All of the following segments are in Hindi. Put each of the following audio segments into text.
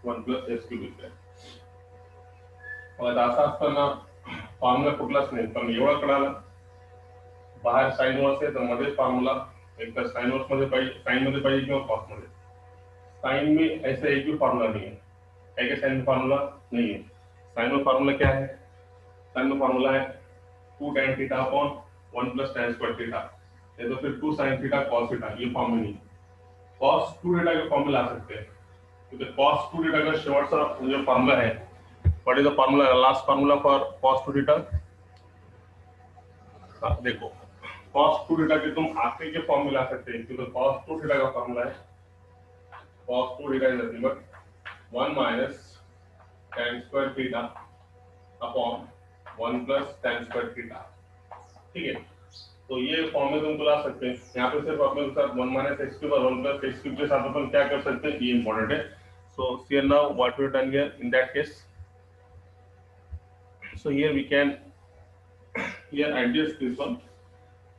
1 प्लस एस क्यूब इज मला असा असताना फॉर्म्युला कुठलाच नाही, पण एवढं कळालं बाहेर साइन वर्स आहे तर मध्ये फॉर्म्युला एक तर साइन वर्स मध्ये पाहिजे, साइन मध्ये पाहिजे किंवा कॉस मध्ये। साइन में ऐसा एक भी फॉर्मूला नहीं है, क्या साइन में फॉर्मूला नहीं है। साइन में फॉर्मूला क्या है, साइन में फॉर्मूला है 2 tan theta upon 1 plus tan square theta, या तो फिर 2 sin थीटा cos थीटा, ये फॉर्म में नहीं है। cos 2 थीटा के फॉर्म में ला सकते हैं, क्योंकि cos 2 थीटा का शेवटचा जो फॉर्मूला है, what is the formula, last formula for cos 2 theta, देखो cos 2 थीटा के तुम आगे के फॉर्म में ला सकते हैं, क्योंकि cos 2 थीटा का फॉर्मूला है cos 2 theta is nothing but 1 minus tan square theta upon 1 plus tan square theta, ठीक है। तो ये फॉर्म में तुम ला सकते हैं, यहाँ पे सिर्फ अपने साथ 1 माइनस एक्स क्यूब और 1 प्लस एक्स क्यूब के साथ अपन क्या कर सकते हैं, ये इंपॉर्टेंट है। So here now what we have done here in that case, so here we can here adjust this one,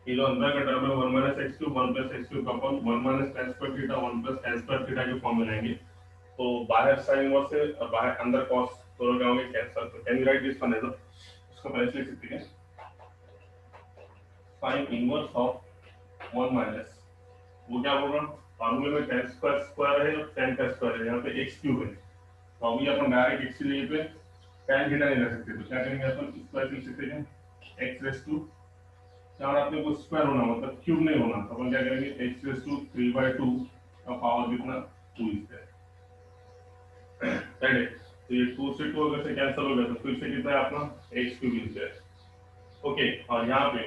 ये जो अंदर का टर्म है 1 minus x cube 1 plus x cube upon 1 minus tan square theta 1 plus tan square theta के फॉर्म में लाएंगे, तो बाहर साइन इनवर्स से और बाहर अंदर cos दोनों क्या होंगे, कैंसिल। तो can you write this one as इसको पहले लिख सकते हैं साइन इनवर्स ऑफ 1 माइनस, वो क्या बोल रहा हूँ, फॉर्मूले में tan स्क्वायर स्क्वायर है और tan का स्क्वायर है, यहाँ पे x क्यूब है, तो अभी अपन डायरेक्ट x की जगह पे tan थीटा नहीं रख सकते, तो क्या करेंगे अपन स्क्वायर लिख सकते हैं x रेस टू, जहाँ अपने को स्क्वायर होना मतलब क्यूब नहीं होना, तो अपन क्या करेंगे x रेस टू 3/2 का पावर कितना 2 इज देयर, राइट है। तो ये 2 से 2 अगर से कैंसिल हो गया तो फिर से कितना है अपना x cube is there, okay. और यहाँ पे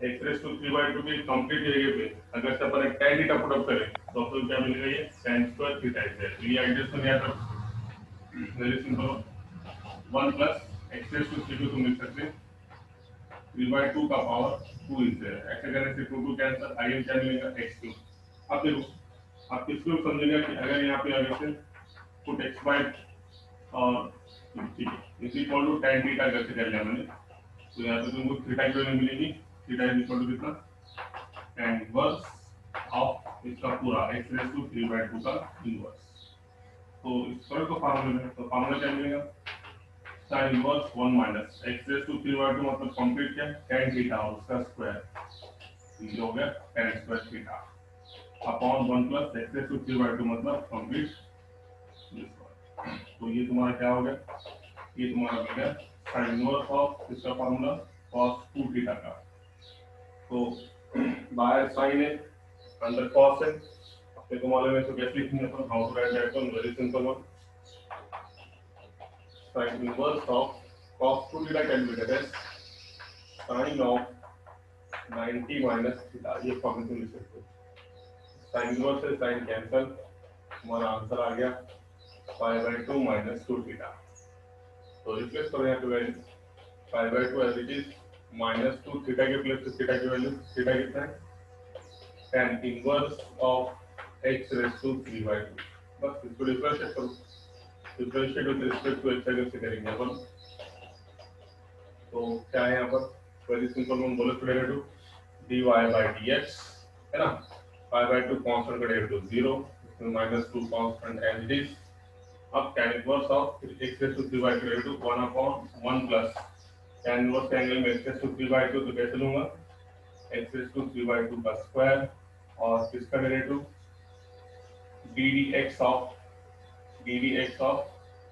x रेस टू 3/2 की कंप्लीट जगह पे अगर से अपन एक tan थीटा पुट अप करें तो फिर क्या मिलेगा, ये tan square theta is there. तो ये एडजस्टमेंट याद रखो, very simple, 1 plus x raise to 3 को तुम लिख सकते हैं 3/2 का पावर 2 इज देयर, ऐसे करने से 2 कैंसिल, आगे क्या मिलेगा x क्यूब। अब देखो आप किसको समझेगा कि अगर यहाँ पे आगे से पुट x बाय और ठीक है is equal to tan theta करके कर लिया मैंने, तो यहाँ पे तुमको थीटा की वैल्यू मिलेगी, थीटा इज इक्वल टू कितना tan इनवर्स ऑफ इसका पूरा x रेज़ टू 3/2 का इनवर्स। तो इस पर को फार्मूला में तो फार्मूला क्या मिलेगा, sin inverse 1 minus x raise to 3/2 मतलब कंप्लीट क्या tan थीटा और उसका स्क्वायर, ये हो गया tan square theta upon 1 plus x raise to 3/2 मतलब कंप्लीट, तो ये तुम्हारा क्या हो गया, ये तुम्हारा हो गया sin इनवर्स ऑफ इसका फार्मूला cos 2 थीटा का, तो बाहर साइन है अंदर cos है, अपने को मालूम है, तो कैसे लिखेंगे अपन, how to write that one, very simple one, sin inverse of cos 2 theta can be written as sin of 90 minus theta, ये फॉर्म में लिख सकते हो। sin इनवर्स से sin कैंसिल, हमारा आंसर आ गया 5/2 माइनस 2 थीटा। तो रिप्लेस करो यहाँ पे value 5/2 as it is minus 2 theta के प्लस थीटा की वैल्यू, थीटा कितना है tan inverse of x raise to 3/2, बस इसको डिफरेंशिएट करो, differentiate with respect to x अगर से करेंगे अपन, तो क्या है यहाँ पर वेरी सिंपल, हम बोले डेरिवेटिव dy by dx है ना, 5/2 कांस्टेंट का derivative 0 -2 constant as it is. अब tan inverse of x raise to 3/2 derivative 1/1 plus tan inverse angle में x रेज़ टू 3/2 तो कैसे लूंगा x रेज़ टू 3/2 का स्क्वायर और किसका डेरिवेटिव ddx ऑफ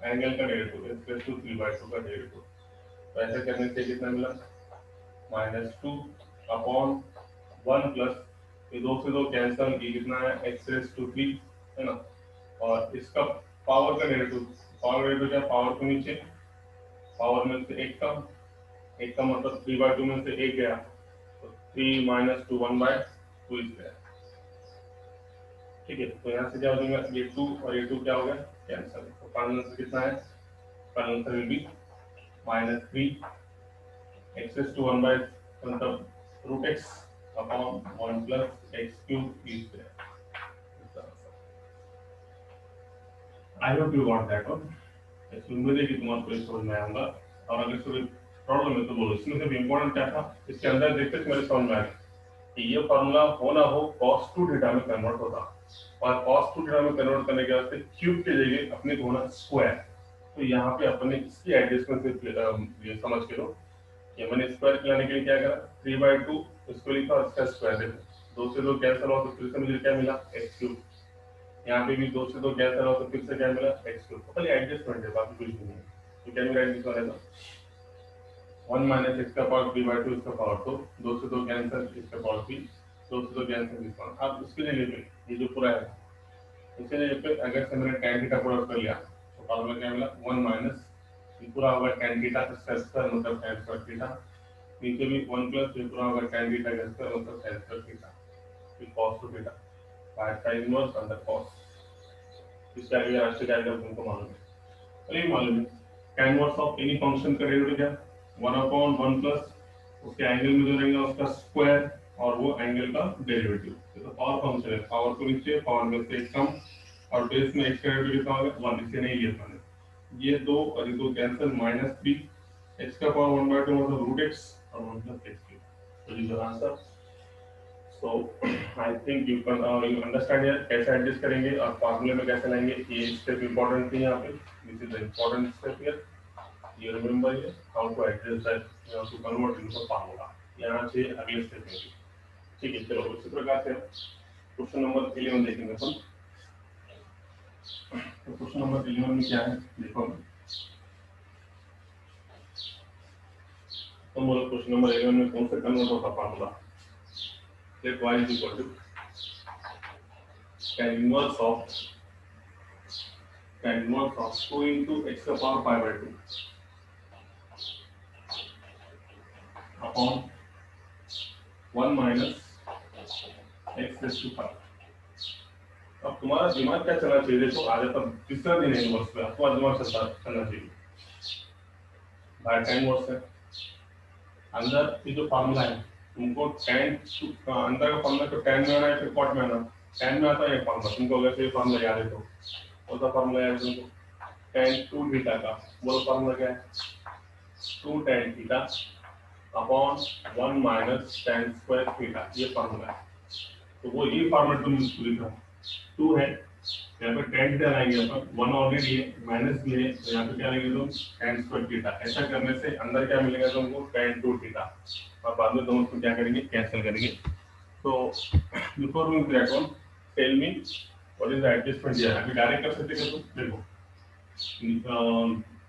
एंगल का डेरिवेटिव x रेज़ टू 3/2 का डेरिवेटिव, तो ऐसे करने से कितना मिला -2 अपॉन 1 प्लस ये 2 से 2 कैंसिल, ये कितना है x रेज़ टू 3 है ना, और इसका पावर का डेरिवेटिव, पावर डेरिवेटिव क्या पावर के नीचे पावर में से एक कम, एक का मतलब 3/2 में से एक गया तो 3 - 2 1/2 इज गया, ठीक है। तो यहाँ से क्या हो जाएगा ये 2 और ये 2 क्या हो गया कैंसिल, तो फाइनल आंसर कितना है, final answer will be -3 x raise to 1 मतलब √x upon 1 plus x cube is there. I hope you got that one, इसमें उम्मीद है कि तुम्हारे को समझ में आएगा, और अगर कोई प्रॉब्लम है तो बोलो। इसमें से इंपॉर्टेंट क्या था, इसके अंदर देखते थे मेरे समझ में आया कि ये फार्मूला हो ना हो cos 2 थीटा में कन्वर्ट होता, और cos थीटा में कन्वर्ट करने के वास्ते क्यूब के जगह अपने को होना स्क्वायर। तो यहाँ पे अपने इसकी एडजस्टमेंट से ये समझ के लो कि मैंने स्क्वायर लाने के लिए क्या करा, 3/2 इसको लिखा और इसका स्क्वायर देखो, 2 से 2 कैंसिल हुआ तो फिर से मुझे क्या मिला, x क्यूब। यहाँ पे भी 2 से 2 कैंसिल हुआ तो फिर से क्या मिला, x क्यूब। तो खाली एडजस्टमेंट है, बाकी कुछ नहीं है। तो क्या मेरा एडजस्टमेंट है ना, 1 माइनस x का पावर 3/2 इसका पावर 2 से 2 कैंसिल, इसका पावर 3, 2 से 2 कैंसिल इसका। अब उसके लिए ये जो पूरा है इसके लिए पे अगर से मैंने tan थीटा पूरा कर लिया तो फॉर्मूला क्या मिला, 1 माइनस ये पूरा होगा tan थीटा इसका स्क्वायर मतलब tan स्क्वायर थीटा, नीचे भी 1 प्लस ये पूरा होगा tan थीटा का स्क्वायर मतलब tan स्क्वायर थीटा, फिर cos two theta by sin inverse under cos। इसके आगे राशियों का आगे तुमको मालूम है, नहीं मालूम है, tan inverse of any function का डेरिवेटिव क्या, 1/1 प्लस उसके एंगल में जो रहेगा उसका स्क्वायर और वो एंगल का डेरिवेटिव। तो पावर फंक्शन है, पावर को नीचे पावर में से एक कम और बेस में x का डेरिवेटिव कितना होगा 1, इसे नहीं लिया मैंने, ये 2 और ये 2 कैंसिल, -3 x का पावर 1/2 मतलब √x और 1 + x क्यूब। तो this is the answer. So I think you understand यार कैसे एडजस्ट करेंगे और फार्मूले में कैसे लाएंगे, ये स्टेप इंपॉर्टेंट थी यहाँ पे, this is the important step here. You remember here how to address that, you have to convert into formula। यहाँ से अगले स्टेप में, ठीक है। चलो इसी प्रकार से क्वेश्चन नंबर 11 देखेंगे अपन। तो क्वेश्चन नंबर 11 में क्या है देखो, तो बोलो क्वेश्चन नंबर 11 में कौन सा कन्वर्ट होता formula, let y is equal to tan inverse of 2 into x का power 5/2 upon 1 minus x raise to 5। अब तुम्हारा दिमाग क्या चलना चाहिए, देखो आज तक तीसरा दिन है इनवर्स पे, आपको दिमाग चलना चाहिए। बाय टाइम वर्स है अंदर ये जो फार्मूला है तुमको tan अंदर का फार्मूला तो tan में आना है फिर cot में आना, tan में आता है ये फार्मूला, तुमको अगर ये फार्मूला याद है तो कौन सा फार्मूला याद है तुमको, tan 2 थीटा का वो फार्मूला क्या है, 2 tan theta upon 1 minus tan square theta, ये फार्मूला है। तो वो ये फॉर्मेट तुम लिखो, 2 है यहाँ पे tan थीटा लाएंगे अपन, 1 ऑलरेडी है माइनस भी है तो यहाँ पे क्या लेंगे तुम tan स्क्वायर थीटा। ऐसा करने से अंदर क्या मिलेगा तुमको, tan 2 थीटा, और बाद में दोनों को क्या करेंगे, कैंसिल करेंगे। तो before we that one tell me what is the adjustment here. अभी डायरेक्ट कर सकते हैं तो देखो,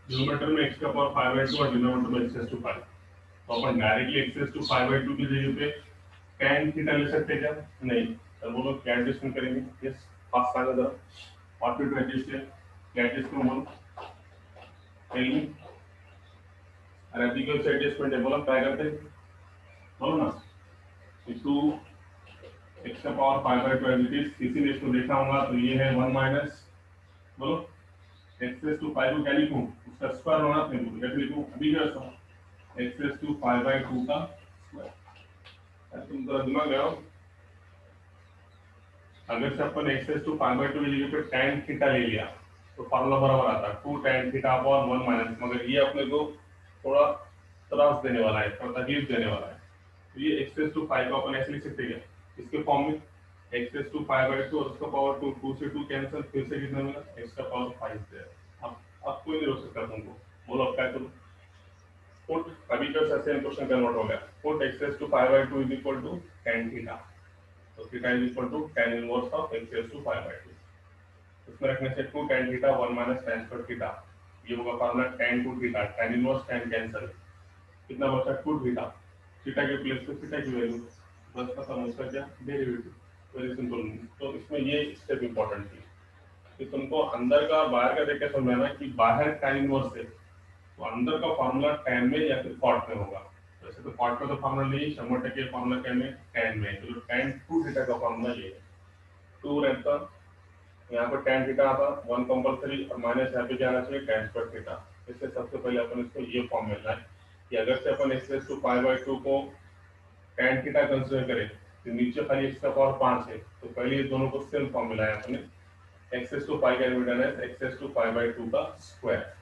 न्यूमरेटर में x का पावर 5/2 और डिनोमिनेटर में x रेज़ टू 5, तो अपन डायरेक्टली x रेज़ टू 5/2 की जगह पे tan थीटा ले सकते हैं क्या, नहीं। तो बोलो क्या एडजस्टमेंट करेंगे, यस फास्ट आ जरा, व्हाट विल एडजस्ट हियर, क्या एडजस्ट करूं बोलो, टेल मी। अरे अभी कोई एडजस्टमेंट है बोलो, ट्राई करते हैं, बोलो ना। 2 x का पावर 5/2 एज इट इज, किसी ने इसको देखा होगा तो ये है 1 माइनस, बोलो x रेज़ टू 5 को क्या लिखूं, उसका स्क्वायर होना चाहिए, तो कैसे लिखूं अभी क्या था, x रेज़ टू 5/2 का स्क्वायर। तुम जरा दिमाग लगाओ, अगर से अपन x रेज़ टू 5/2 की जगह पे tan थीटा ले लिया तो फार्मूला बराबर आता है 2 tan थीटा अपॉन 1 माइनस, मगर ये अपने को थोड़ा त्रास देने वाला है, थोड़ा तकलीफ देने वाला है। तो ये x रेज़ टू 5 को अपन ऐसे लिख सकते हैं इसके फॉर्म में, x रेज़ टू 5/2 और उसका पावर 2, 2 से 2 कैंसिल, फिर से कितना मिला, x का पावर 5 है। अब कोई नहीं रोक सकता तुमको, बोलो अब क्या करूं, पुट अभी का सेम क्वेश्चन कन्वर्ट हो गया, put x raise to 5/2 is equal to tan theta, तो theta is equal to tan inverse of x raise to 5/2। इसमें रखने से 2 tan theta 1 minus tan square theta, ये होगा formula tan 2 theta, tan inverse tan cancel, कितना बचा 2 थीटा, थीटा के प्लेस पे थीटा की वैल्यू, बस खत्म, उसका क्या डेरिवेटिव, वेरी सिंपल। तो इसमें ये स्टेप इंपॉर्टेंट थी कि तुमको अंदर का बाहर का देख के समझाना कि बाहर tan इनवर्स है तो अंदर का फार्मूला tan में या फिर cot में होगा। वैसे तो cot में तो फार्मूला नहीं, 100% फार्मूला क्या में tan में, तो tan 2 थीटा का फार्मूला ये है, 2 रहता यहाँ पर tan थीटा आता 1 कंपल्सरी और माइनस यहाँ पे क्या आना चाहिए tan स्क्वायर थीटा। इससे सबसे पहले अपन इसको ये फॉर्म में लाए कि अगर से अपन x रेज़ टू 5/2 को tan थीटा कंसीडर करें तो नीचे खाली x का पावर 5 है, तो पहले ये दोनों को सेम फॉर्म में लाया अपने, x रेज़ टू 5 का एलिमेंट है x रेज़ टू 5/2 का स्क्वायर।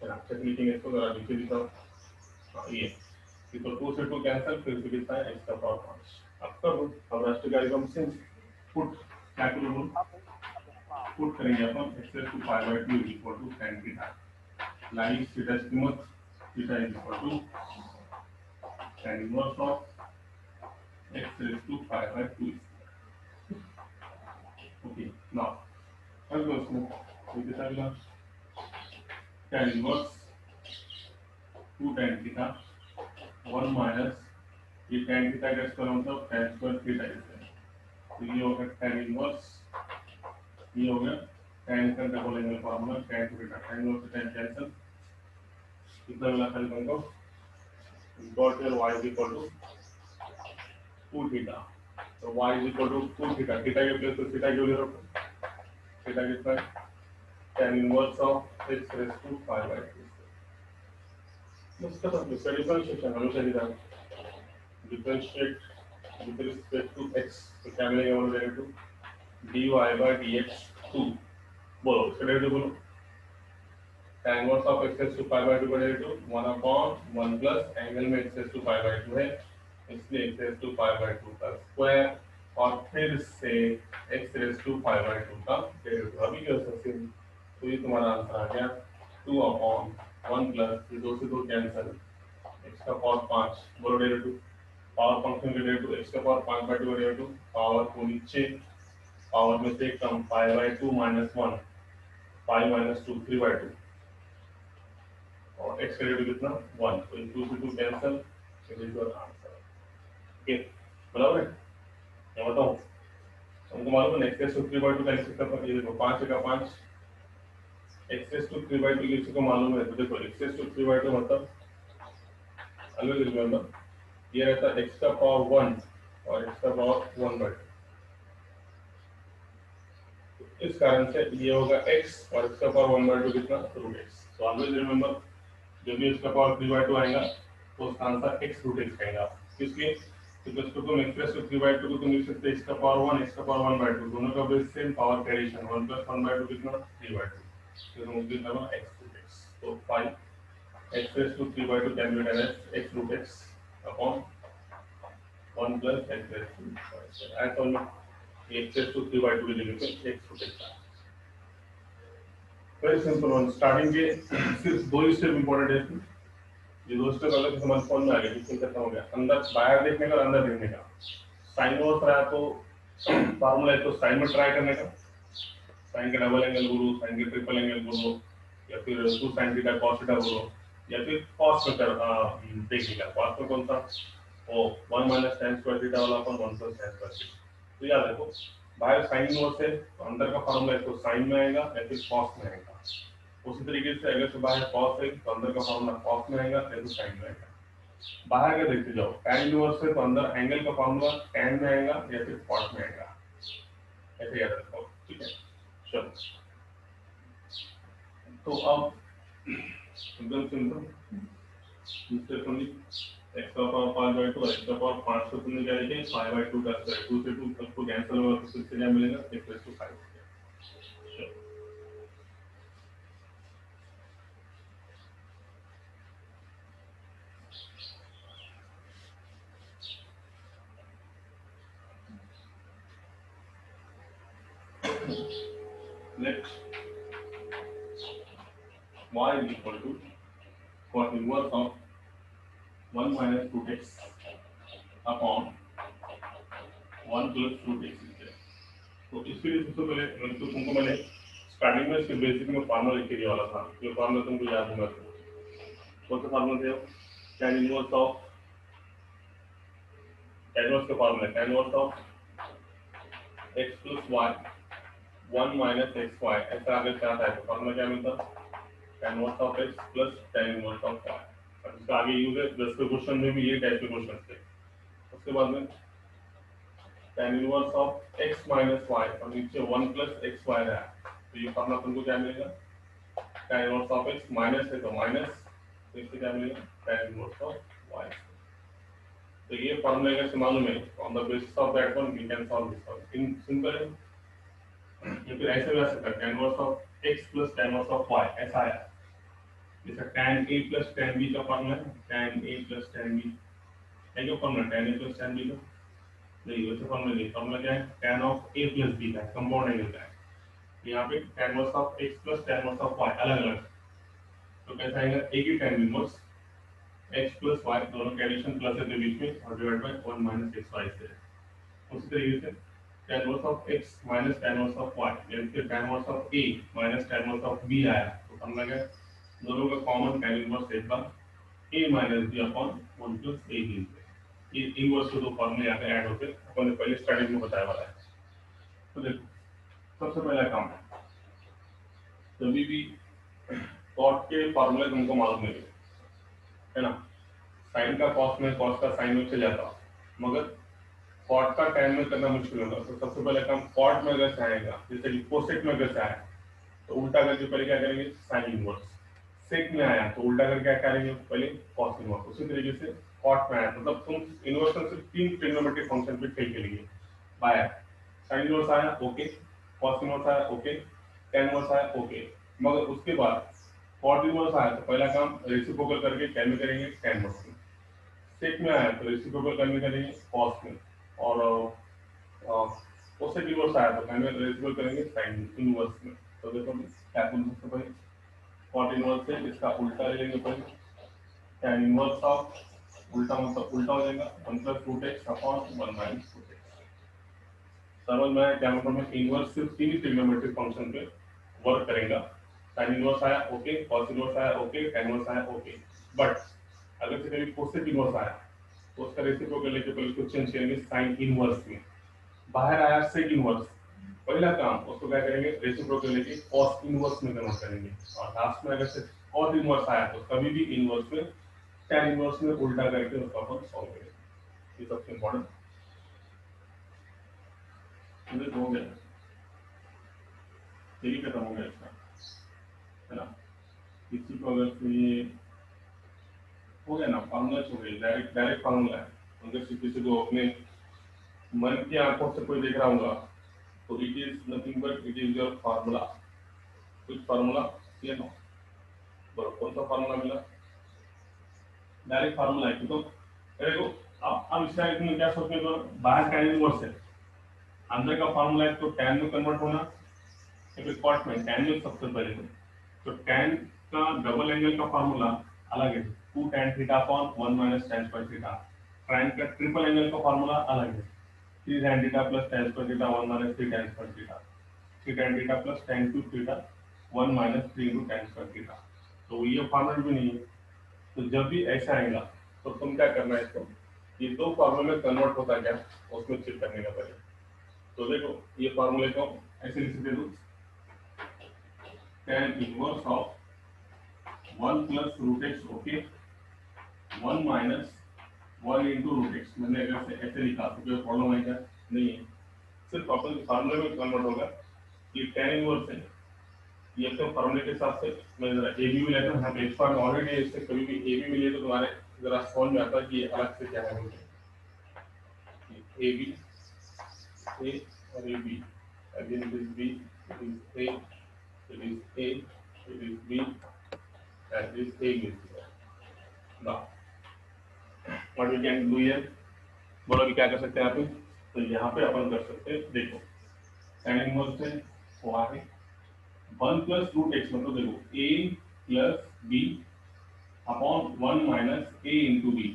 चलिए लिखेंगे इसको, जरा नीचे लिखो, हाँ ये तो 2 से 2 कैंसिल, फिर से कितना है x का पावर 5। अब कर दो, अब राष्ट्रीय कार्यक्रम से पुट क्या करूँ पुट करेंगे अपन x raise to 5 by 2 equal to tan theta like theta की कीमत theta is equal to tan inverse of x raise to 5 by 2 okay now अब दोस्तों ये कितना मिला tan inverse 2 tan theta 1 minus ये tan थीटा का स्क्वायर मतलब tan स्क्वायर थीटा है तो ये होगा tan इनवर्स ये हो गया tan का double angle formula tan theta tan inverse tan cancel कितना मिला खाली हमको got your y is equal to 2 theta तो y is equal to 2 theta theta के प्लेस पे theta क्यों ले रखो theta कितना है tan inverse of x raised to 5 by 2 बस खत्म इसका डिफरेंशिएशन हमेशा की तरह differentiate with respect to x तो क्या मिलेगा बोलो डेरिवेटिव dy by dx 2 बोलो इसका डेरिवेटिव बोलो tan inverse of x raised to 5 by 2 का डेरिवेटिव 1 upon 1 plus एंगल में x raised to 5 by 2 है इसलिए x raised to 5 by 2 का स्क्वायर और फिर से x raised to 5 by 2 का डेरिवेटिव अभी क्या सकते हैं तो ये तुम्हारा आंसर आ गया 2 upon 1 plus ये 2 से 2 कैंसिल x का पावर 5 बोलो डेरिवेटिव पावर फंक्शन का डेरिवेटिव x का पावर 5 by 2 का डेरिवेटिव पावर को नीचे पावर में से कम 5 by 2 minus 1 5 minus 2 3 by 2 और x का डेरिवेटिव कितना 1 तो 2 से 2 cancel it is your answer okay बराबर है मैं बताऊं हमको मालूम है x रेज़ टू 3 by 2 का x का ये देखो 5 का 5 x रेज़ टू 3 by 2 किसी को मालूम है तो देखो x रेज़ टू 3 by 2 मतलब अलग रिमेंबर ये रहता है x का पावर 1 और x का पावर 1 by 2 इस कारण से ये होगा x और x का पावर 1 by 2 कितना root x so always remember जब भी इसका पावर 3 by 2 आएगा तो उसका आंसर x रूट x आएगा इसलिए तो इसको तुम x रेज़ टू 3 by 2 को तुम लिख सकते हो x का पावर 1 x का पावर 1 by 2 दोनों का बेस सेम पावर का एडिशन 1 plus 1 by 2 कितना 3 by 2 तो हम उसके करना x रूट x तो 5 x raise to 3 by 2 can be written as x root x upon 1 plus x raise to 5 ऐसा होगा x रेज़ टू 3 by 2 की जगह पे x root x very simple one starting के सिर्फ दो स्टेप इंपॉर्टेंट है ये दो स्टेप अलग समझ फोन में आ गया डिफरेंस खत्म हो गया अंदर बाहर देखने का और अंदर देखने का साइन और रहा तो फार्मूला है तो साइन में ट्राई करने का साइन का डबल एंगल बोलो साइन का ट्रिपल एंगल बोलो या फिर 2 sin थीटा cos थीटा बोलो या फिर cos में देखने का cos में कौन सा वो 1 minus tan square थीटा वाला अपन 1 plus tan square थीटा तो याद रखो बाहर साइन इनवर्स है तो अंदर का फार्मूला है तो साइन में आएगा या फिर cos में आएगा उसी तरीके से अगर से बाहर cos है तो अंदर का फार्मूला cos में आएगा या फिर sin में आएगा बाहर का देखते जाओ tan इनवर्स है तो अंदर एंगल का फार्मूला tan में आएगा या फिर cos में आएगा ऐसे याद रखो ठीक है चलो तो अब एकदम सिंपल दूसरे ओनली x का पावर 5 by 2 x का पावर 5 को तुमने क्या लिखे 5 by 2 का स्क्वायर 2 से 2 तक को कैंसिल होगा तो फिर से क्या मिलेगा x raised to 5 let y is equal to cos inverse of 1 minus 2x upon 1 plus 2x is there तो इसके लिए सबसे पहले तो तुमको मैंने स्टार्टिंग में इसके बेसिक में फार्मूला लिख के दिया वाला था जो फार्मूला तुमको याद होगा कौन सा फार्मूला था tan inverse of tan inverse का formula tan inverse of x plus y 1 minus xy ऐसा आगे क्या आता है तो फार्मूला क्या मिलता tan inverse of x plus tan inverse of y अब इसका आगे यूज है 10 के क्वेश्चन में भी ये टाइप के क्वेश्चन थे उसके बाद में tan inverse of x minus y और नीचे 1 plus xy रहा तो ये फार्मूला तुमको क्या मिलेगा tan inverse of x minus है तो माइनस तो इससे क्या मिलेगा tan inverse of y तो ये फार्मूला अगर से मालूम है on the basis of that one we can solve this one in simple है या फिर ऐसे भी आ सकता है tan inverse of x plus tan inverse of y ऐसा आया जैसे tan a plus tan b का फार्मूला है tan a plus tan b है क्या formula tan a plus tan b का नहीं वैसे फॉर्मूला नहीं, फॉर्मूला क्या है, tan of a plus b का कंपाउंड एंगल का है। यहाँ पे tan inverse of x plus tan inverse of y अलग अलग, तो कैसा आएगा, एक ही tan inverse x plus y दोनों का एडिशन प्लस है तो बीच में और डिवाइड बाय 1 माइनस xy से। उसी तरीके से tan inverse of x minus tan inverse of y, यानी कि tan inverse of a minus tan inverse of b आया, तो फॉर्मूला क्या है, दोनों का कॉमन tan इनवर्स एक बार a minus b upon 1 plus a b। ये इनवर्स के दो फॉर्मूले यहाँ पे ऐड होते हैं, अपन ने पहले स्टार्टिंग में बताया वाला है। तो देखो सबसे पहला काम है, कभी भी कॉट के फॉर्मूले तुमको मालूम नहीं है ना, साइन का कॉस में, कॉस का साइन में चल जाता, मगर कॉट का tan में करना मुश्किल होगा। तो सबसे पहले काम कॉट में अगर से आएगा, जैसे कि कोसेक में अगर से आया तो उल्टा करके पहले क्या करेंगे, साइन इनवर्स। सेक में आया तो उल्टा करके क्या करेंगे, पहले कॉस इनवर्स। उसी तरीके से कॉट में आया, मतलब तुम इनवर्स में सिर्फ 3 ट्रिग्नोमेट्रिक फंक्शन पे खेल खेलेंगे। बाय साइन इनवर्स आया ओके, कॉस इनवर्स आया ओके, tan इनवर्स आया ओके, मगर उसके बाद कॉट इनवर्स आया तो पहला काम रेसिप्रोकल करके tan में करेंगे, tan इनवर्स में। सेक में आया तो रेसिप्रोकल करने करेंगे कॉस में, और कोसेक इनवर्स आया तो tan में रेसिप्रोकल करेंगे साइन इनवर्स में। तो देखो क्या बोल सकते पहले, कॉट इनवर्स से इसका उल्टा ले लेंगे पहले, tan इनवर्स ऑफ, उल्टा मतलब उल्टा हो जाएगा 1 plus root x upon 1 minus root x. समझ में आया, क्या मतलब मैं इनवर्स सिर्फ 3 ही ट्रिग्नोमेट्रिक फंक्शन पे वर्क करेगा। tan इनवर्स आया ओके, cos इनवर्स आया ओके, tan इनवर्स आया ओके, बट अगर से कभी कोसेक इनवर्स आया तो उसका रेसिप्रोकल लेके पहले उसको चेंज करेंगे साइन इनवर्स में। बाहर आया सेक इनवर्स, पहला काम उसको क्या करेंगे, रेसिप्रोकल लेके cos इनवर्स में कन्वर्ट करेंगे, और लास्ट में अगर से cos इनवर्स आया तो कभी भी इनवर्स में tan इनवर्स में उल्टा करके उसको अपन सॉल्व करेंगे। ये सबसे इंपॉर्टेंट हो गया, यही खत्म हो गया इसका, है ना। किसी को अगर से ये हो गया ना, फार्मूला हो गई, डायरेक्ट डायरेक्ट फार्मूला है। अगर से किसी को अपने मन की आंखों से कोई देख रहा होगा तो it is nothing but it is your formula. कुछ फार्मूला ये नो, बराबर कौन सा फार्मूला मिला, डायरेक्ट फार्मूला है। तो देखो अब इसका तुम क्या सोचने को, बाहर tan इनवर्स है, अंदर का फार्मूला है, तो tan में कन्वर्ट होना या फिर कॉट में, tan में सबसे पहले तो tan का डबल एंगल का फार्मूला अलग है, 2 tan theta upon 1 minus tan square theta. tan का ट्रिपल एंगल का फार्मूला अलग है, 3 tan theta plus tan square theta 1 minus 3 tan square theta, 3 tan theta plus tan cube theta 1 minus 3 into tan square theta. तो ये फार्मूला भी नहीं है। तो जब भी ऐसा आएगा तो तुम क्या करना है, इसको ये दो फार्मूले में कन्वर्ट होता है क्या, उसमें चेक करने का पहले। तो देखो ये फार्मूले को ऐसे लिख दे दो, tan inverse of 1 plus root x okay, 1 minus 1 into root x. मैंने अगर से ऐसे लिखा तो कोई प्रॉब्लम है क्या, नहीं है, सिर्फ अपन फार्मूले में कन्वर्ट होगा। ये tan इनवर्स है, ये तो फार्मूले के हिसाब से मैं जरा ए बी भी लेता हूँ, यहाँ पे एक्स फॉर्म ऑलरेडी इससे कभी भी ए बी मिले तो तुम्हारे जरा समझ में आता है कि ये अलग से क्या है, ए बी, ए और A B, again it is B, it is A, it is A, it is B, and is A B. Now what we can do here, बोलो अभी क्या कर सकते हैं आप, तो यहाँ पे अपन कर सकते हैं, देखो tan इनवर्स से हुआ है 1 प्लस रूट एक्स, मतलब देखो A plus B upon 1 minus A into B,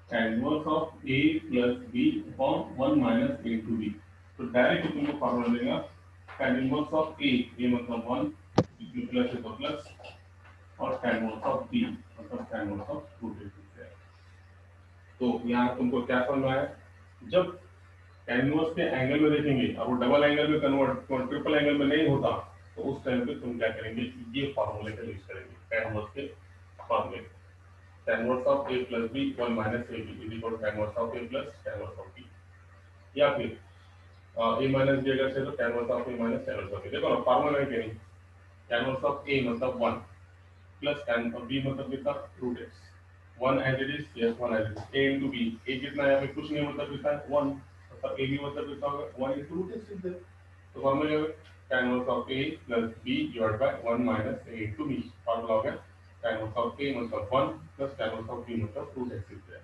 tan inverse of A plus B upon 1 minus A into B. तो डायरेक्ट तुमको फॉर्मूला देगा tan इनवर्स ऑफ ए मतलब 1 प्लस है तो प्लस, और tan इनवर्स ऑफ बी मतलब tan inverse of root x. तो यहाँ तुमको क्या समझ में आया, जब tan इनवर्स के एंगल में देखेंगे और वो डबल एंगल में कन्वर्ट, ट्रिपल एंगल में नहीं होता, तो उस टाइम पे तुम क्या करेंगे, ये फार्मूले का यूज करेंगे, tan इनवर्स के फार्मूले, tan inverse of a plus b 1 minus ab is equal to tan inverse of a plus tan inverse of b, या फिर a माइनस b अगर से तो tan inverse of a minus tan inverse of b। देखो ना फार्मूला है कि नहीं, tan इनवर्स ऑफ a मतलब 1 प्लस tan ऑफ b मतलब कितना root x, 1 as it is, yes 1 as it is, a into b, a कितना है, हमें कुछ नहीं मतलब कितना है 1, मतलब a b मतलब कितना होगा 1 into root x is there. तो फार्मूला है tan inverse of a plus b divide by 1 minus a into b, formula हो गया tan इनवर्स ऑफ a मतलब 1 plus tan inverse of b मतलब root x is there.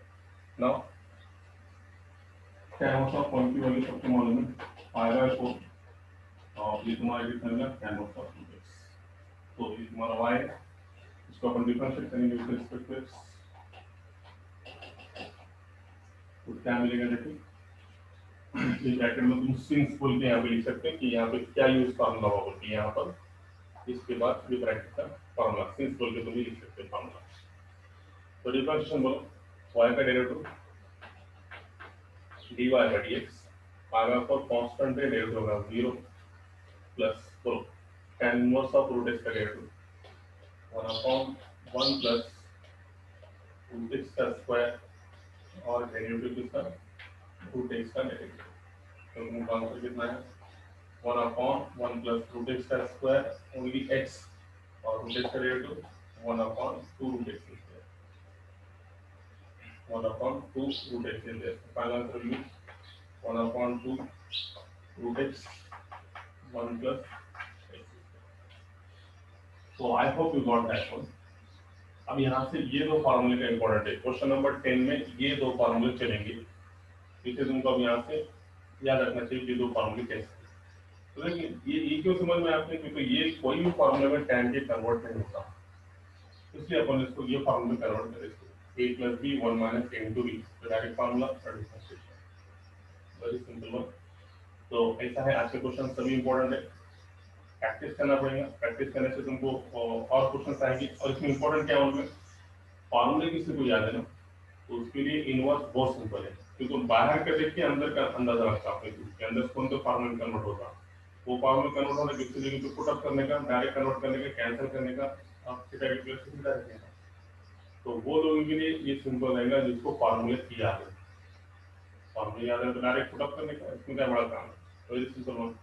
Now tan inverse of 1 की वैल्यू सबको मालूम है पाई/4 और ये तुम्हारा कितना मिला tan वर्स ऑफ 2x। तो ये तुम्हारा y है, इसको अपन डिफरेंशिएट करेंगे विद रिस्पेक्ट टू x, तो क्या मिलेगा देखो, ये ब्रैकेट में तुम सिंस बोल के यहाँ पे लिख सकते हो कि यहाँ पे क्या यूज फार्मूला होगा, कि यहाँ पर इसके बाद ये ब्रैकेट का फार्मूला सिंस बोल के तुम लिख सकते हो फार्मूला। तो डिफरेंशिएशन बोलो, y का डेरिवेटिव dy by dx आगे पर कांस्टेंट है, डेरिवेटिव होगा 0 प्लस बोलो tan inverse of root x का डेरिवेटिव 1/1 प्लस रूट x का स्क्वायर और डेरिवेटिव किसका रूट x का डेरिवेटिव, तो तुमको आंसर कितना है 1/1 प्लस रूट x का स्क्वायर ओनली x और रूट x का derivative 1/2 root x square 1/2 root x is there. Final answer will be 1/2 root x 1 plus x. So I hope you got that one. अब यहाँ से ये दो फार्मूले का इंपॉर्टेंट है, क्वेश्चन नंबर 10 में ये दो फार्मूले चलेंगे, इसे तुमको अब यहाँ से याद रखना चाहिए ये दो फार्मूले कैसे। तो देखिए ये क्यों समझ में आते हैं, क्योंकि ये कोई भी फार्मूले में tan के कन्वर्ट नहीं होता, इसलिए अपन इसको ये फार्मूले कन्वर्ट करें, a plus b 1 minus a into b, तो डायरेक्ट फार्मूला और डिफरेंशिएशन, वेरी सिंपल वन। तो ऐसा है, आज के क्वेश्चन सभी इंपॉर्टेंट है, प्रैक्टिस करना पड़ेगा, प्रैक्टिस करने से तुमको और क्वेश्चन आएंगे। और इसमें इंपॉर्टेंट क्या है उनमें फॉर्मूले किसी को याद है ना, तो उसके लिए इनवर्स बहुत सिंपल है, क्योंकि बाहर का देख के अंदर का अंदाजा रखा आपने कि अंदर कौन सा फार्मूला कन्वर्ट होगा, वो फार्मूला कन्वर्ट होने किसी जगह पे पुट अप करने का, डायरेक्ट कन्वर्ट करने का, कैंसिल करने का, आप थीटा की प्लेस थीटा रखने का, तो वो लोगों के लिए ये सिंपल रहेगा जिसको फार्मूले की याद है। फार्मूले याद है तो डायरेक्ट पुट अप करने का, इसमें क्या बड़ा काम है, वेरी सिंपल वन।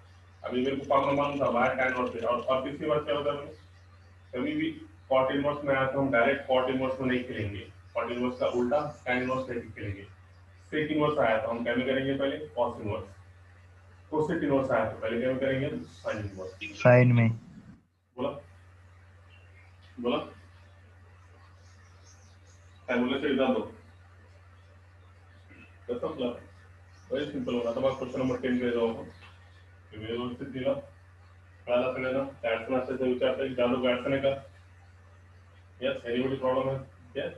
अभी मेरे को फार्मूला मालूम था बाय tan और थीटा, और तीसरी बात क्या होता है, कभी भी कॉट इनवर्स में आया तो हम डायरेक्ट कॉट इनवर्स में नहीं खेलेंगे, कॉट इनवर्स का उल्टा tan इनवर्स लेके खेलेंगे। सेक इनवर्स आया तो हम क्या में करेंगे, पहले कॉस इनवर्स, कोसेक इनवर्स आया तो पहले क्या में करेंगे, साइन इनवर्स। साइन में बोला बोला फार्मूला से एग्जाम दो, तो समझ वेरी सिंपल होगा। तो क्वेश्चन नंबर 10 पे जाओ, व्यवस्थित दिला कळाला सगळ्यांना, अडचण असेल तर विचारता येईल, ज्या लोक अडचण आहे का, यस एनीबडी प्रॉब्लम है, यस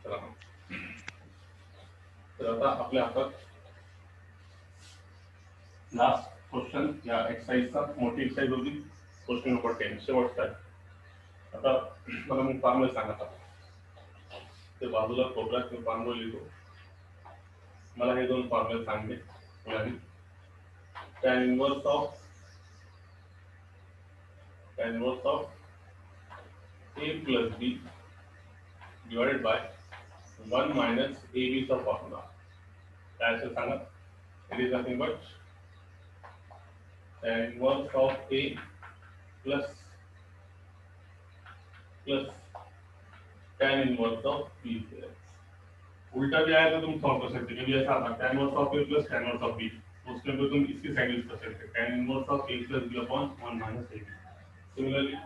चला। तर आता आपल्या हातात लास्ट क्वेश्चन या एक्सरसाइजचा मोठी एक्सरसाइज होती, क्वेश्चन नंबर 10 शेवटचा आहे। आता मला मग फॉर्म्युला सांगा, आता ते बाजूला कोपऱ्यात मी फॉर्म्युला लिहितो, मला हे दोन फॉर्म्युले सांगले, मुलांनी tan inverse of a plus b divided by 1 minus ab चा फॉर्म्युला काय असेल सांगा, it is nothing but tan inverse of a plus tan inverse of b है। उल्टा भी आया तो तुम सॉल्व कर सकते, कभी ऐसा आता tan inverse of a plus tan inverse of b, उसके पे तुम इसकी साइड यूज कर सकते, tan inverse of a plus b upon 1 minus ab। Similarly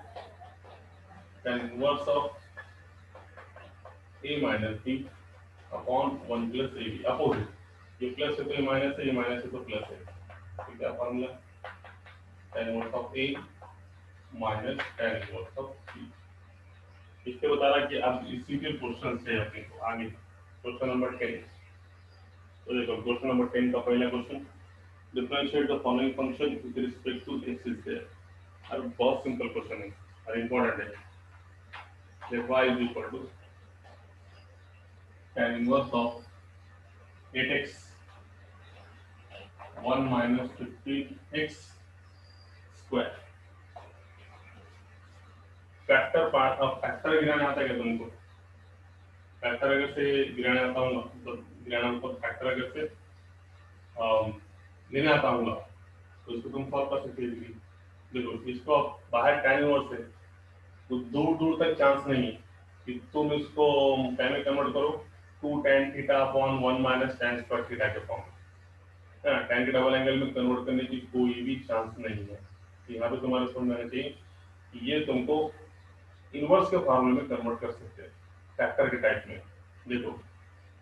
tan inverse of a minus b upon 1 plus ab, opposite, ये प्लस है तो ये माइनस है, ये माइनस है तो प्लस है, तो क्या formula tan inverse of a minus tan inverse of b। इससे बता रहा कि अब इसी के क्वेश्चन से अपने को आगे क्वेश्चन नंबर 10। तो देखो क्वेश्चन नंबर 10 का पहला question, differentiate the following function with respect to x is there. अब बहुत सिंपल क्वेश्चन है और इंपॉर्टेंट है, let y is equal to tan inverse of 8x 1 minus 15x square. Factor part, अब फैक्टर गिराने आता है क्या तुमको, फैक्टर अगर से गिराने आता हूँ तो गिराना मतलब फैक्टर अगर से लेने आता हूँ तो इसको तुम सॉल्व कर सकते हो। देखो इसको बाहर tan इनवर्स है तो दूर दूर तक चांस नहीं है कि तुम इसको tan में कन्वर्ट करो 2 tan theta upon 1 minus tan square theta के फॉर्म में, tan के डबल एंगल में कन्वर्ट करने की कोई भी चांस नहीं है। यहाँ पे तुम्हारे समझ में आना चाहिए कि ये तुमको इनवर्स के फॉर्मूले में कन्वर्ट कर सकते हैं फैक्टर के टाइप में। देखो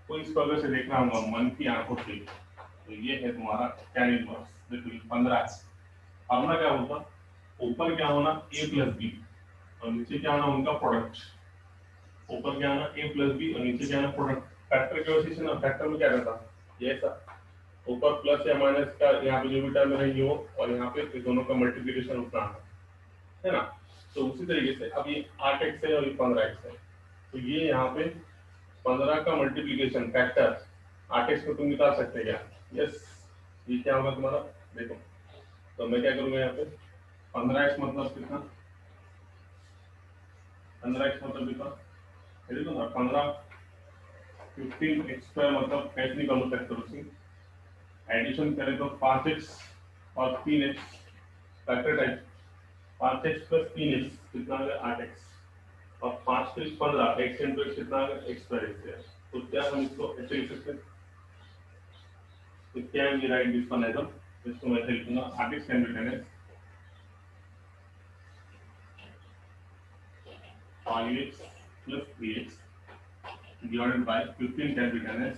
तो इसको अगर से देखना होगा मन की आंखों से, तो ये है तुम्हारा tan इनवर्स। देखो 15 है। फॉर्मूला क्या होता, ऊपर क्या होना a प्लस बी और नीचे क्या आना उनका प्रोडक्ट। ऊपर क्या आना a प्लस बी और नीचे क्या आना प्रोडक्ट। फैक्टर की वजह से ना, फैक्टर में क्या रहता ये ऐसा, ऊपर प्लस या माइनस का यहाँ पे जो भी टर्म रहेंगे वो, और यहाँ पे इस दोनों का मल्टीप्लिकेशन उतना है ना। तो उसी तरीके से अब ये 8x है और ये 15x है, तो ये यहाँ पे 15 का मल्टीप्लिकेशन फैक्टर 8x को तुम निकाल सकते हैं क्या? यस। ये क्या होगा तुम्हारा, देखो तो मैं क्या करूंगा यहाँ पे 15x मतलब कितना, 15x मतलब कितना, देखो ना 15x स्क्वायर मतलब कैसे निकालो फैक्टर, उसी एडिशन करें तो 5x और 3x factor type, 5x plus 3x कितना आ गया 8x और 5 3 15 x इंटू x कितना आ गया x स्क्वायर x। तो क्या हम इसको ऐसे लिख सकते हैं, तो क्या हम राइट दिस वन एज, इसको मैं ऐसे लिखूंगा 8x can be 10x 5x plus 3x divided by 15 can be 10x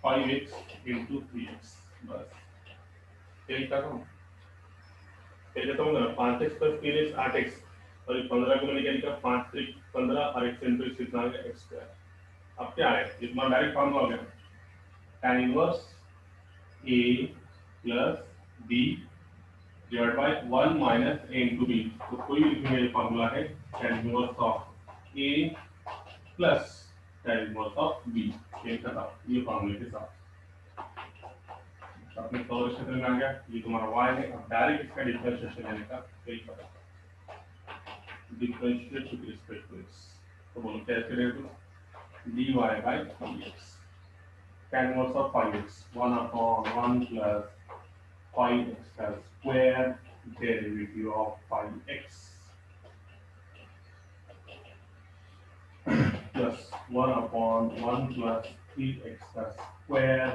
5x into 3x। बस यही कर रहा हूँ, क्या कहता हूँ ना 5x plus 3x 8x और ये 15 को मैंने क्या लिखा 5 3 15 और x इंटू x कितना आ गया x स्क्वायर। अब क्या है इतना डायरेक्ट फॉर्मूला हो गया tan inverse a plus b divided by 1 minus a into b। तो कोई भी फॉर्मूला है tan inverse of a plus tan inverse of b, ये खत्म, ये फॉर्मूले के साथ अपने सौर क्षेत्र में आ गया। ये तुम्हारा y है। अब डायरेक्ट इसका डिफरेंशिएशन लेने का यही पता, differentiate with respect to x। तो बोलो कैसे लेते, dy by 5x tan inverse of 5x 1 upon 1 plus 5x का square derivative of 5x plus 1 upon 1 plus 3x का स्क्वायर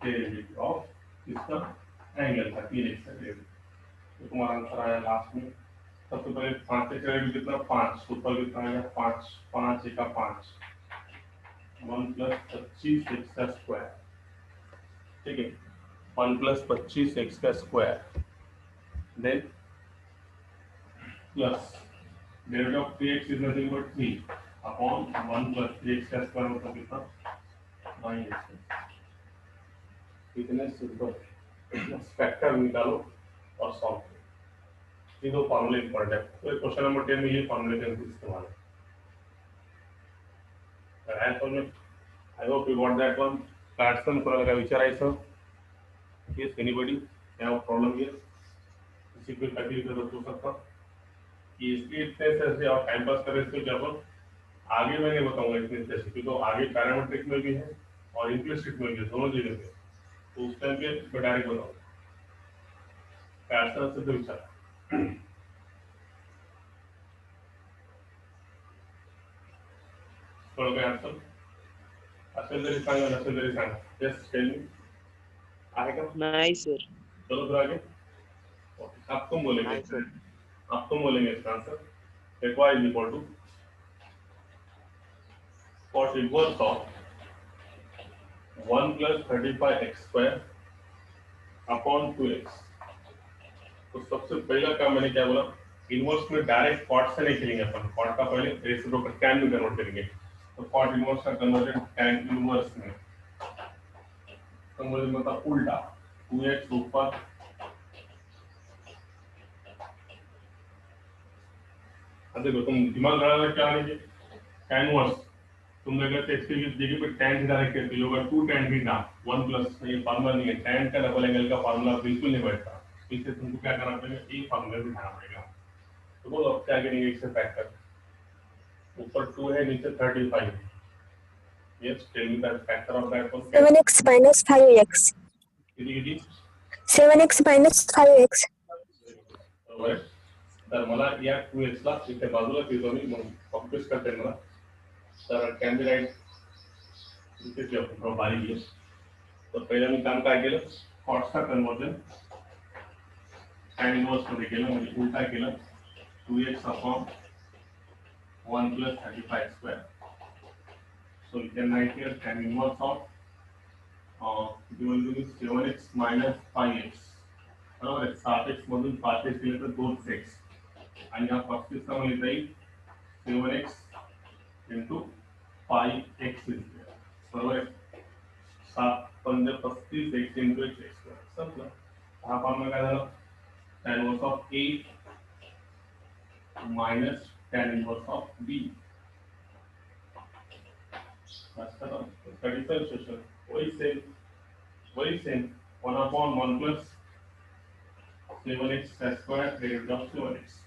डेरिवेटिव ऑफ इसका एंगल का 3x का डेरिवेटिव। तो तुम्हारा आंसर आया लास्ट में। सबसे पहले 5 से करेंगे कितना 5, ऊपर कितना आएगा 5 5 का 5 1 प्लस 25x का स्क्वायर, ठीक है 1 प्लस 25x का square then plus derivative of 3x is nothing but 3 upon 1 plus 3x का स्क्वायर मतलब कितना 9x। इतने सिंपल फैक्टर निकालो और सॉल्व करो, ये दो फॉर्मूले इंपॉर्टेंट है। तो क्वेश्चन नंबर 10 में ये फॉर्मूले का इस्तेमाल है। समझ में, आई hope you got that one. Carson कोणाला काय विचारायचं, yes anybody have problem here, किसी को तकलीफ हो सकता कि इसके इतने से आप टाइम पास कर रहे थे जब आगे मैं नहीं बताऊंगा इतने से, क्योंकि आगे पैरामीट्रिक में भी है और इम्प्लिसिट में भी है, दोनों जगह पे, तो उस टाइम पे मैं डायरेक्ट बताऊंगा कार्सन से तो विचार थोड़ा काय आंसर असेल तरी सांगा, नसेल तरी सांगा। यस टेल मी, आहे का? नहीं सर। चलो फिर आगे, आप तुम बोलेंगे, नहीं सर। आप तुम बोलेंगे इसका answer. y is equal to cos inverse of 1 plus 35x square upon 2x। तो सबसे पहला काम मैंने क्या बोला, इनवर्स में डायरेक्ट कॉट से नहीं खेलेंगे अपन, कॉट का पहले रेसिप्रोकल टैन में कन्वर्ट करेंगे। तो कॉट इनवर्स का कन्वर्जन टैन इनवर्स में, कन्वर्जन मतलब उल्टा 2x ऊपर देखो तुम दिमाग लगाना क्या लेंगे tan इनवर्स, तुम अगर x की जगह पे tan थीटा रख के तो होगा 2 tan थीटा 1 प्लस, ये फार्मूला नहीं है, tan का डबल एंगल का फार्मूला बिल्कुल नहीं बैठता, इससे तुमको क्या करना पड़ेगा, एक फार्मूला भी उठाना पड़ेगा। तो बोलो अब क्या करेंगे, इससे फैक्टर ऊपर 2 है नीचे 35, yes tell me the factor of that one. 7x minus 5x. किती 7x minus 5x. बरोबर। तर मला या 2x ला इथे बाजूला ठेवतो मी, मग कॉम्प्युट करते मला, तर कॅन बी राईट इथे ठेवतो बारीक आहे। तर पहिलं मी काम काय केलं, कॉटचा कन्वर्जन tan इनवर्स मध्ये केलं, म्हणजे उलटा केलं 2x upon 1 plus 35 square. So you can write here tan inverse of given to be 7x minus 5x. बरोबर आहे 7x मधून 5x दिले तर 2x आणि हा 35 चा मला येईल 7x into 5x is there. बरोबर आहे 7 15 35 x into x square संपलं. हा फॉर्म्युला काय झाला tan inverse of a minus tan inverse of b. That's the differentiation. Very same. 1 upon 1 plus 7x square derivative of 7x.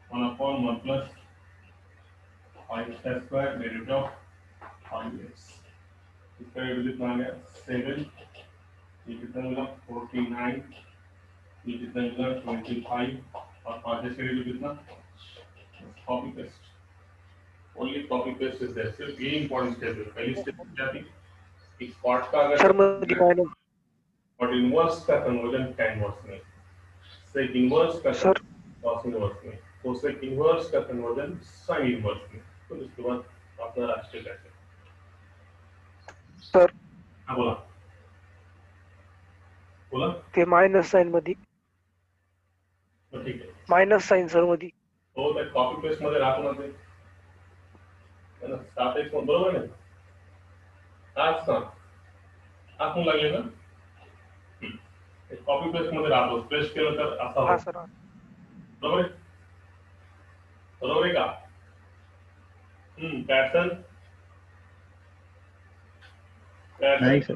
1 upon 1 plus 5x square derivative of 5x. इसका डिजिट आ गया 7, ये कितना मिला 49, ये कितना मिला 25 और 5 का डिजिट कितना copy paste. Only copy paste is there. सिर्फ ये important step है. पहली step क्या थी? इस part का सर अगर मध्ये मायनस और इनवर्स का कन्वर्जन tan इनवर्स में, सेक इनवर्स का सर cos इनवर्स में, तो सेक इनवर्स का कन्वर्जन sin इनवर्स में. तो इसके बाद अपना राष्ट्रीय कैसे? सर हाँ बोला. बोला. ते मायनस साइन मध्ये तो ठीक है. मायनस साइन सर मध्ये तो त्या कॉपी पेस्ट मध्ये राहतो ना ते. है ना 7x मध्ये बरोबर आहे. आज ना आपण लागले ना कॉपी पेस्ट मध्ये राहतो. पेस्ट केलं तर असा हा होतो. सर बरोबर आहे. बरोबर आहे का? पॅटर्न नाही सर.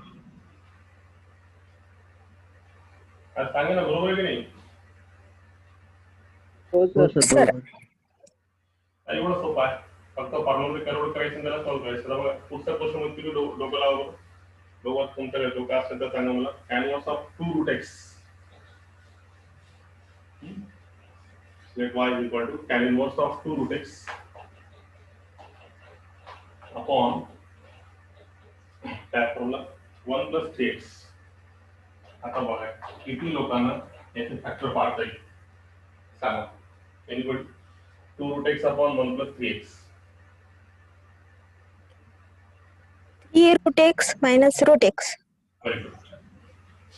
आज सांगा ना बरोबर आहे की नाही? हो सर सर. बरोबर. एवढं सोपं आहे. फक्त फॉर्म्युला कन्वर्ट करायचं आणि त्याला सॉल्व्ह करायचं. तर बघा पुढच्या क्वेश्चन मध्ये तुम्ही डोकं लावा. बघा तुमच्याकडे डोकं असेल तर सांगा मला. tan inverse of 2 root x. Let y is equal to tan inverse of 2 root x upon काय फॉर्म्युला 1 plus 3x. आता बघा किती लोकांना याचे फॅक्टर पाडता येईल सांगा. Anybody 2 root x upon 1 plus 3x. 3 root x minus root x. Very good.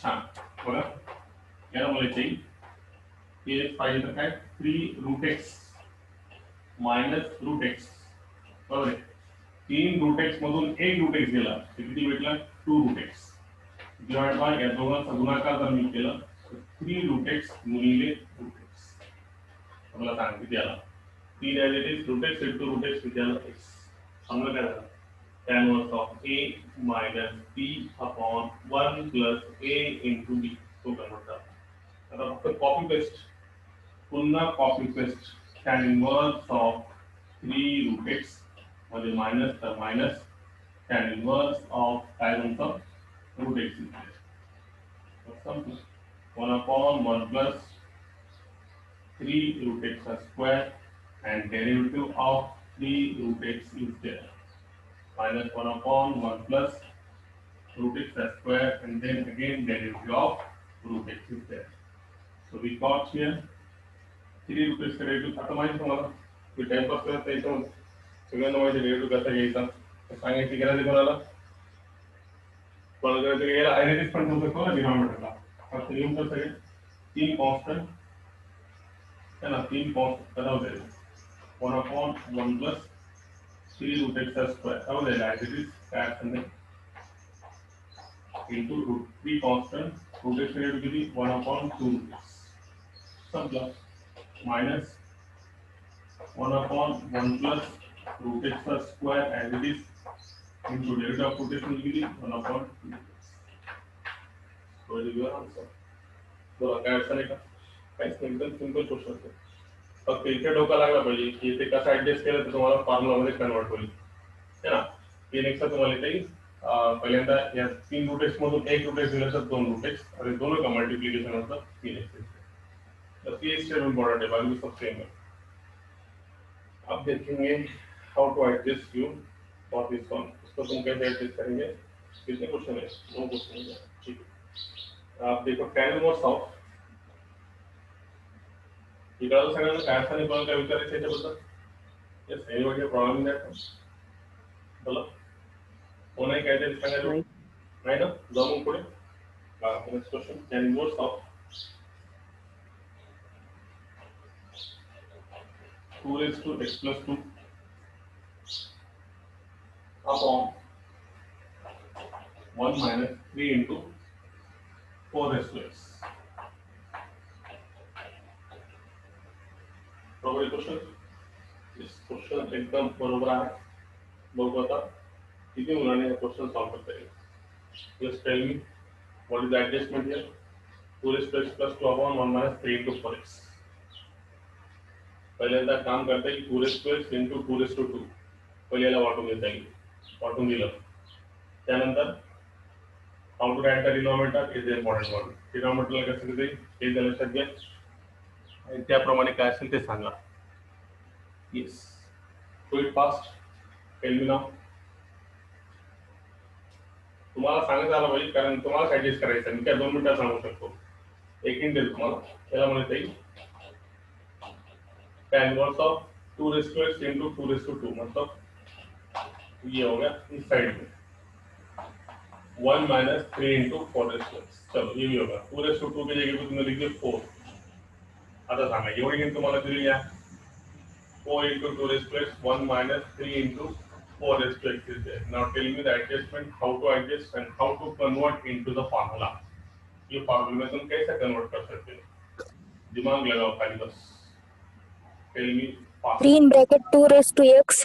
छान. बघा याला बोलायचं आहे हे पाहिजे तर काय 3 root x minus root x. बरोबर आहे. 3 root x मधून 1 root x गेला तर किती भेटला 2 root x. डिवाइड बाय या दोघांचा गुणाकार जर मी केला तर 3 root x गुणिले root x. मला सांग किती आला. 3 as it is root x into root x किती आला x. समजा काय झालं tan inverse of a minus b upon 1 plus a into b. तो कन्वर्ट झाला. आता फक्त कॉपी पेस्ट पुन्हा copy paste tan inverse of 3 root x मध्ये मायनस तर मायनस tan inverse of काय म्हणतो root x इथे. समजलं 1 upon 1 plus 3 root x square and derivative of 3 root x is there. Minus 1 upon 1 plus root x square and then again derivative of root x is there. So we got here 3 root x derivative. आता माहिती तुम्हाला मी टाइम पास करत नाही तर सगळ्यांना माहिती derivative कसा घ्यायचा सांगायची गरज आहे कोणाला. कोणाला गरज आहे आयडेंटिटी पण करू शकतो ना डिनॉमिनेटरला. फक्त लिहून तर सगळे 3 कॉन्स्टंट है ना 3 कॉन्स्टंट करा होते 1 upon 1 plus 3 root x square. How will I it is that and then into root 3 constant. Root x will be 1 upon 2 root x. Sum plus minus 1 upon 1 plus root x square as it is into derivative of root x will be 1 upon 2 root x. So it is your answer. So काय अडचण आहे का? काहीच नाही एकदम सिंपल क्वेश्चन आहे. फक्त इथे डोका लागला पाहिजे की इथे कसं ऍडजस्ट केलं तर तुम्हाला फॉर्म्युला मध्ये कन्वर्ट होईल है ना. तीन एक्स तुम्हाला इथे पहिल्यांदा या 3 रूट एक्स मधून 1 रूट एक्स दिलं तर 2 रूट एक्स आणि दोनों का मल्टीप्लिकेशन होता 3 एक्स. तर 3 एक्स इम्पॉर्टेंट है बाकी सब सेम है. अब देखेंगे how to adjust you for this one. इसको तुम कैसे एडजस्ट करेंगे. कितने क्वेश्चन है 9 क्वेश्चन है. ठीक है आप देखो tan इनवर्स ऑफ इकडे सगळ्यांना काय अडचण आहे काय विचारायचं याच्याबद्दल. Yes anybody problem in that बोला. हो नाही काय तरी सांगायचं नाही. नाही ना जाऊ मग पुढे next question can inverse of 2 raised to x plus 2 upon 1 minus 3 into 4 raised to x. बरोबर क्वेश्चन इस क्वेश्चन एकदम बरोबर आहे बघू आता किती मुलांनी हा क्वेश्चन सॉल्व करता येईल just tell me what is the adjustment here 2 raised to x plus 2 upon 1 minus 3 into 4x. पहिल्यांदा काम करता येईल 2 raised to x into 2 raised to 2 पहिल्याला वाटून घेता येईल वाटून दिलं त्यानंतर how to write the denominator is the important one. Denominator कसं किती हे झालं लक्षात घ्या आणि त्याप्रमाणे काय असेल ते सांगा. Yes. Do it fast. Tell me now. तुम्हाला सांगत आलं पाहिजे कारण तुम्हाला ऍडजस्ट करायचं मी काय 2 मिनिटात सांगू शकतो. एक मिनिट देतो तुम्हाला त्याला म्हणता येईल tan inverse of 2 raised to x into 2 raised to 2 मतलब ये हो गया इस साइड में 1 minus 3 into 4 raised to x. चलो ये भी होगा 2 raised to 2 की जगह पे तुमने लिख दिया 4. आता सांगा एवढी गेम तुम्हाला दिली आहे 4 into 2 raised to x 1 minus 3 into 4 raised to x is there. Now tell me the adjustment, how to adjust and how to convert into the formula. ये फॉर्मूला में तुम कैसे कन्वर्ट कर सकते हो दिमाग लगाओ खाली बस. Tell me fast. 3 in bracket 2 raised to x